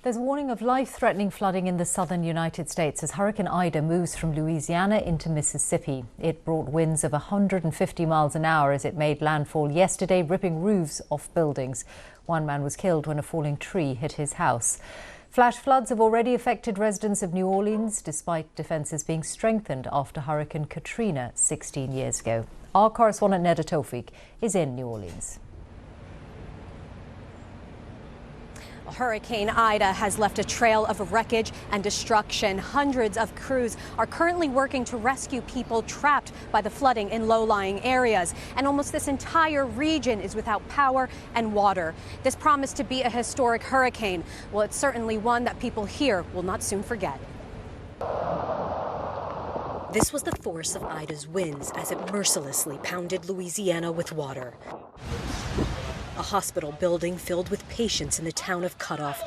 There's a warning of life-threatening flooding in the southern United States as Hurricane Ida moves from Louisiana into Mississippi. It brought winds of 150 miles an hour as it made landfall yesterday, ripping roofs off buildings. One man was killed when a falling tree hit his house. Flash floods have already affected residents of New Orleans, despite defences being strengthened after Hurricane Katrina 16 years ago. Our correspondent Neda Tawfiq is in New Orleans. Hurricane Ida has left a trail of wreckage and destruction. Hundreds of crews are currently working to rescue people trapped by the flooding in low-lying areas. And almost this entire region is without power and water. This promised to be a historic hurricane. Well, it's certainly one that people here will not soon forget. This was the force of Ida's winds as it mercilessly pounded Louisiana with water. A hospital building filled with patients in the town of Cutoff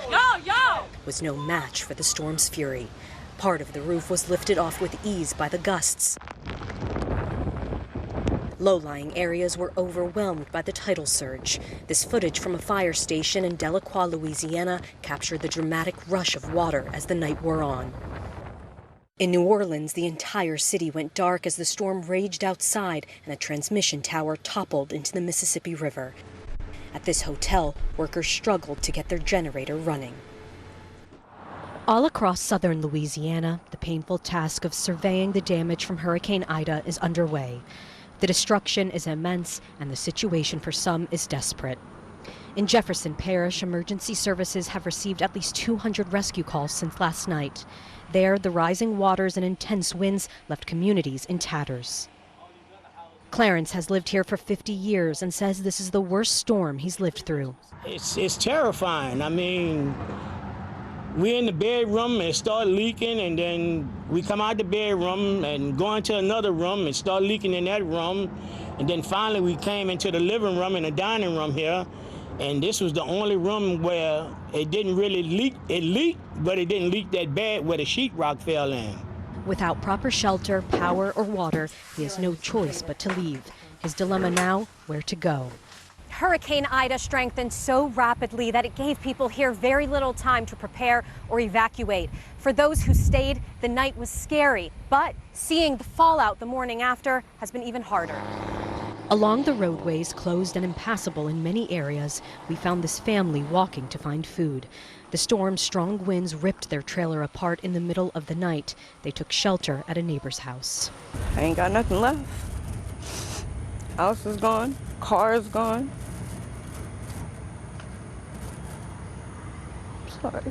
was no match for the storm's fury. Part of the roof was lifted off with ease by the gusts. Low-lying areas were overwhelmed by the tidal surge. This footage from a fire station in Delacroix, Louisiana, captured the dramatic rush of water as the night wore on. In New Orleans, the entire city went dark as the storm raged outside and a transmission tower toppled into the Mississippi River. At this hotel, workers struggled to get their generator running. All across southern Louisiana, the painful task of surveying the damage from Hurricane Ida is underway. The destruction is immense, and the situation for some is desperate. In Jefferson Parish, emergency services have received at least 200 rescue calls since last night. There, the rising waters and intense winds left communities in tatters. Clarence has lived here for 50 years and says this is the worst storm he's lived through. It's terrifying. I mean, we're in the bedroom and it started leaking, and then we come out the bedroom and go into another room and start leaking in that room. And then finally we came into the living room and the dining room here, and this was the only room where it didn't really leak. It leaked, but it didn't leak that bad where the sheetrock fell in. Without proper shelter, power, or water, he has no choice but to leave. His dilemma now, where to go. Hurricane Ida strengthened so rapidly that it gave people here very little time to prepare or evacuate. For those who stayed, the night was scary, but seeing the fallout the morning after has been even harder. Along the roadways, closed and impassable in many areas, we found this family walking to find food. The storm's strong winds ripped their trailer apart in the middle of the night. They took shelter at a neighbor's house. I ain't got nothing left. House is gone, car is gone. Sorry.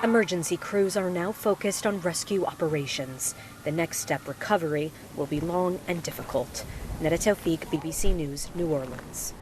Emergency crews are now focused on rescue operations. The next step, recovery, will be long and difficult. Neda Tawfiq, BBC News, New Orleans.